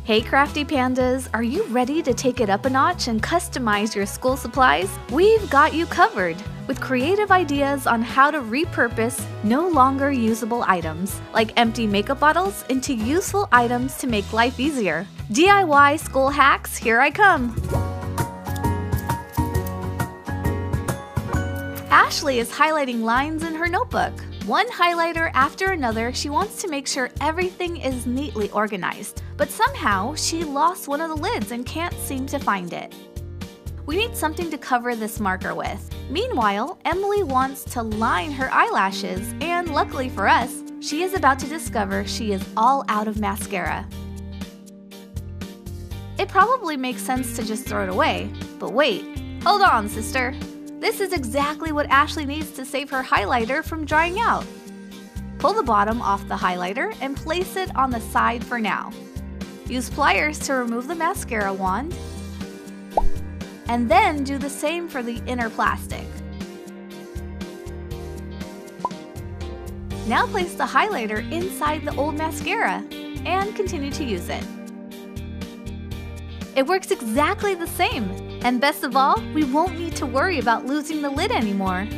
Hey crafty pandas, are you ready to take it up a notch and customize your school supplies? We've got you covered with creative ideas on how to repurpose no longer usable items, like empty makeup bottles, into useful items to make life easier. DIY school hacks, here I come! Ashley is highlighting lines in her notebook. One highlighter after another, she wants to make sure everything is neatly organized. But somehow, she lost one of the lids and can't seem to find it. We need something to cover this marker with. Meanwhile, Emily wants to line her eyelashes, and luckily for us, she is about to discover she is all out of mascara. It probably makes sense to just throw it away, but wait, hold on, sister. This is exactly what Ashley needs to save her highlighter from drying out. Pull the bottom off the highlighter and place it on the side for now. Use pliers to remove the mascara wand, and then do the same for the inner plastic. Now place the highlighter inside the old mascara and continue to use it. It works exactly the same, and best of all, we won't need to worry about losing the lid anymore.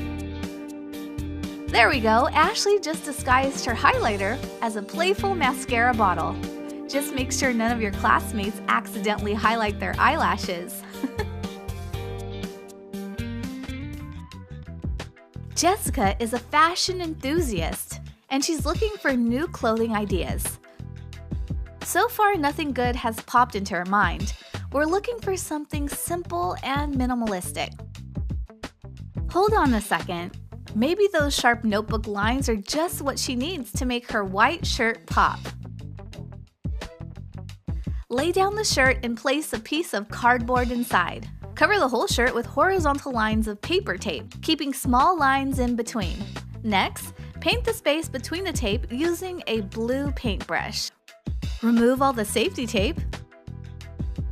There we go, Ashley just disguised her highlighter as a playful mascara bottle. Just make sure none of your classmates accidentally highlight their eyelashes. Jessica is a fashion enthusiast, and she's looking for new clothing ideas. So far, nothing good has popped into her mind. We're looking for something simple and minimalistic. Hold on a second. Maybe those sharp notebook lines are just what she needs to make her white shirt pop. Lay down the shirt and place a piece of cardboard inside. Cover the whole shirt with horizontal lines of paper tape, keeping small lines in between. Next, paint the space between the tape using a blue paintbrush. Remove all the safety tape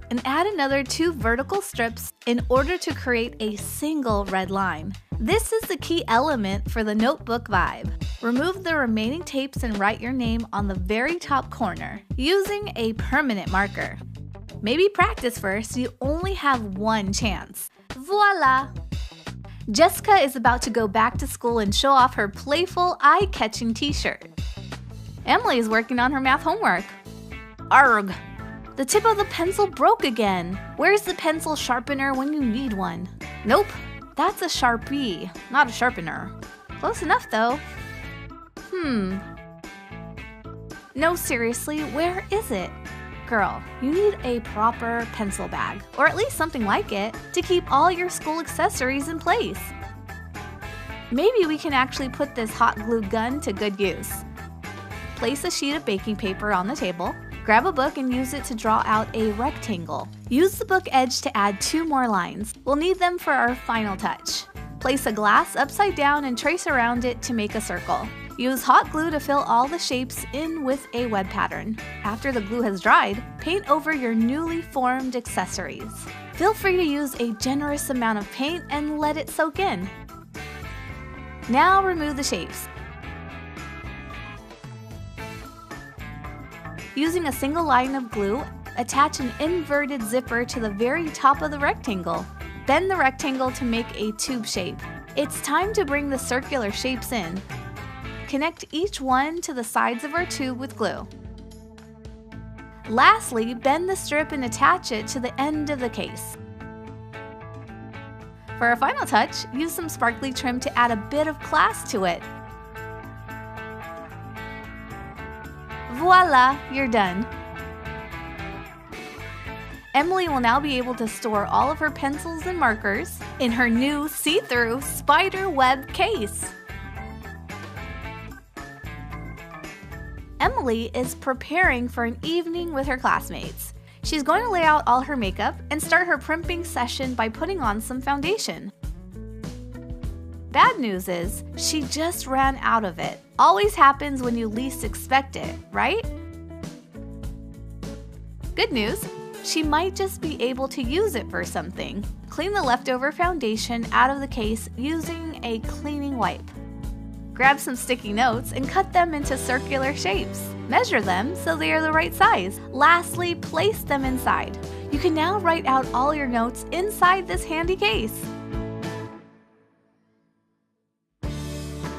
and add another 2 vertical strips in order to create a single red line. This is the key element for the notebook vibe. Remove the remaining tapes and write your name on the very top corner using a permanent marker. Maybe practice first, you only have one chance. Voila! Jessica is about to go back to school and show off her playful, eye-catching t-shirt. Emily is working on her math homework. Arg! The tip of the pencil broke again. Where's the pencil sharpener when you need one? Nope, that's a Sharpie, not a sharpener. Close enough though. No, seriously, where is it? Girl, you need a proper pencil bag, or at least something like it, to keep all your school accessories in place. Maybe we can actually put this hot glue gun to good use. Place a sheet of baking paper on the table. Grab a book and use it to draw out a rectangle. Use the book edge to add 2 more lines. We'll need them for our final touch. Place a glass upside down and trace around it to make a circle. Use hot glue to fill all the shapes in with a web pattern. After the glue has dried, paint over your newly formed accessories. Feel free to use a generous amount of paint and let it soak in. Now remove the shapes. Using a single line of glue, attach an inverted zipper to the very top of the rectangle. Bend the rectangle to make a tube shape. It's time to bring the circular shapes in. Connect each one to the sides of our tube with glue. Lastly, bend the strip and attach it to the end of the case. For our final touch, use some sparkly trim to add a bit of class to it. Voila, you're done. Emily will now be able to store all of her pencils and markers in her new see-through spider web case. Emily is preparing for an evening with her classmates. She's going to lay out all her makeup and start her primping session by putting on some foundation. Bad news is, she just ran out of it. Always happens when you least expect it, right? Good news, she might just be able to use it for something. Clean the leftover foundation out of the case using a cleaning wipe. Grab some sticky notes and cut them into circular shapes. Measure them so they are the right size. Lastly, place them inside. You can now write out all your notes inside this handy case.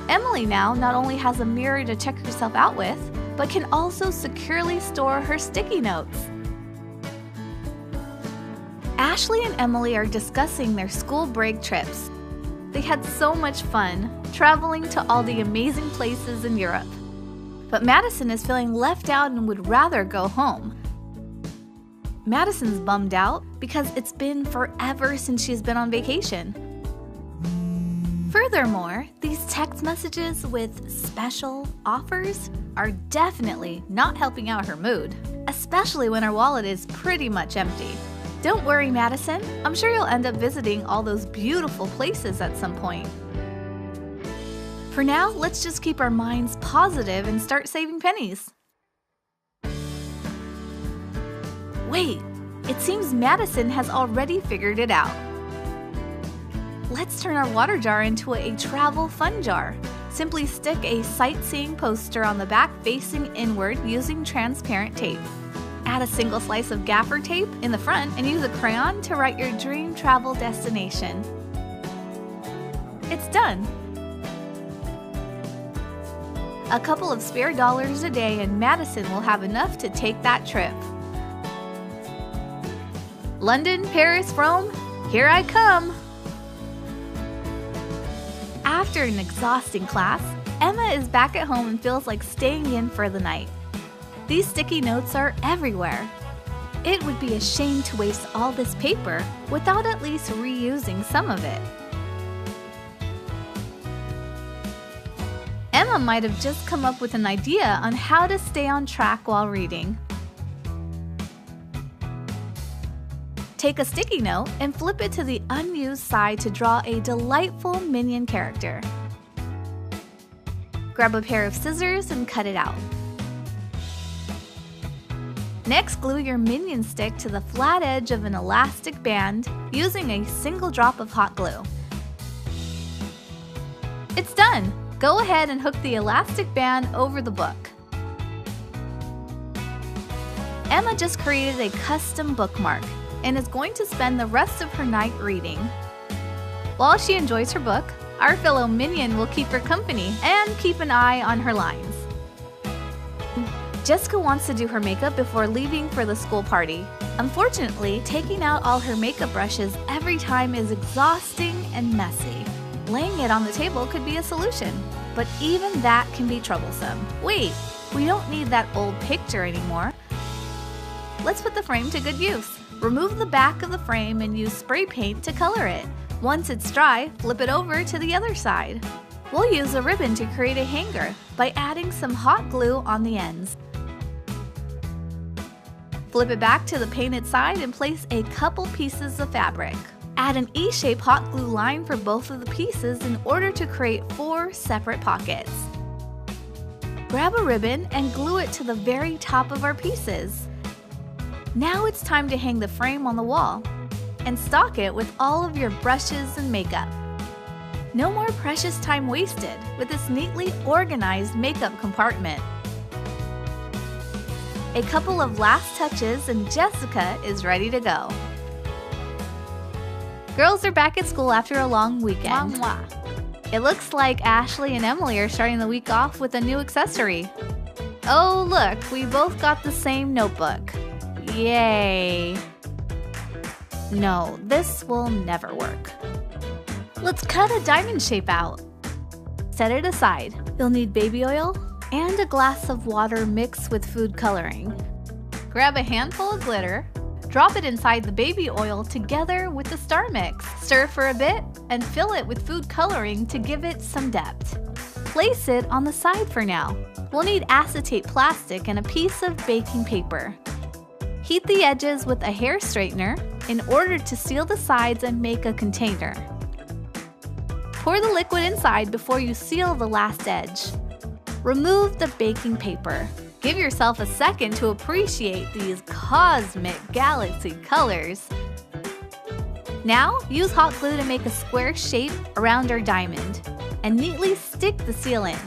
Emily now not only has a mirror to check herself out with, but can also securely store her sticky notes. Ashley and Emily are discussing their school break trips. They had so much fun traveling to all the amazing places in Europe. But Madison is feeling left out and would rather go home. Madison's bummed out because it's been forever since she's been on vacation. Furthermore, these text messages with special offers are definitely not helping out her mood, especially when her wallet is pretty much empty. Don't worry, Madison. I'm sure you'll end up visiting all those beautiful places at some point. For now, let's just keep our minds positive and start saving pennies. Wait, it seems Madison has already figured it out. Let's turn our water jar into a travel fun jar. Simply stick a sightseeing poster on the back facing inward using transparent tape. Add a single slice of gaffer tape in the front and use a crayon to write your dream travel destination. It's done! A couple of spare dollars a day and Madison will have enough to take that trip. London, Paris, Rome, here I come! After an exhausting class, Emma is back at home and feels like staying in for the night. These sticky notes are everywhere. It would be a shame to waste all this paper without at least reusing some of it. Emma might have just come up with an idea on how to stay on track while reading. Take a sticky note and flip it to the unused side to draw a delightful minion character. Grab a pair of scissors and cut it out. Next, glue your minion stick to the flat edge of an elastic band using a single drop of hot glue. It's done! Go ahead and hook the elastic band over the book. Emma just created a custom bookmark and is going to spend the rest of her night reading. While she enjoys her book, our fellow minion will keep her company and keep an eye on her lines. Jessica wants to do her makeup before leaving for the school party. Unfortunately, taking out all her makeup brushes every time is exhausting and messy. Laying it on the table could be a solution, but even that can be troublesome. Wait, we don't need that old picture anymore. Let's put the frame to good use. Remove the back of the frame and use spray paint to color it. Once it's dry, flip it over to the other side. We'll use a ribbon to create a hanger by adding some hot glue on the ends. Flip it back to the painted side and place a couple pieces of fabric. Add an E-shaped hot glue line for both of the pieces in order to create 4 separate pockets. Grab a ribbon and glue it to the very top of our pieces. Now it's time to hang the frame on the wall and stock it with all of your brushes and makeup. No more precious time wasted with this neatly organized makeup compartment. A couple of last touches and Jessica is ready to go. Girls are back at school after a long weekend. It looks like Ashley and Emily are starting the week off with a new accessory. Oh look, we both got the same notebook. Yay! No, this will never work. Let's cut a diamond shape out. Set it aside. You'll need baby oil and a glass of water mixed with food coloring. Grab a handful of glitter, drop it inside the baby oil together with the star mix. Stir for a bit and fill it with food coloring to give it some depth. Place it on the side for now. We'll need acetate plastic and a piece of baking paper. Heat the edges with a hair straightener in order to seal the sides and make a container. Pour the liquid inside before you seal the last edge. Remove the baking paper. Give yourself a second to appreciate these cosmic galaxy colors. Now, use hot glue to make a square shape around our diamond and neatly stick the seal in.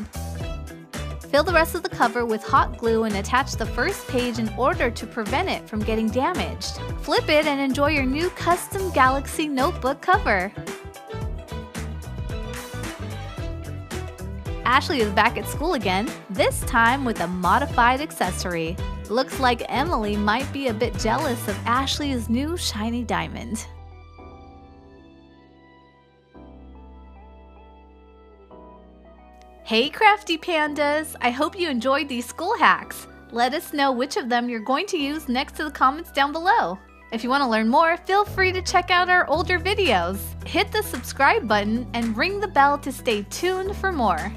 Fill the rest of the cover with hot glue and attach the first page in order to prevent it from getting damaged. Flip it and enjoy your new custom Galaxy notebook cover. Ashley is back at school again, this time with a modified accessory. Looks like Emily might be a bit jealous of Ashley's new shiny diamond. Hey crafty pandas! I hope you enjoyed these school hacks. Let us know which of them you're going to use next to the comments down below. If you want to learn more, feel free to check out our older videos. Hit the subscribe button and ring the bell to stay tuned for more.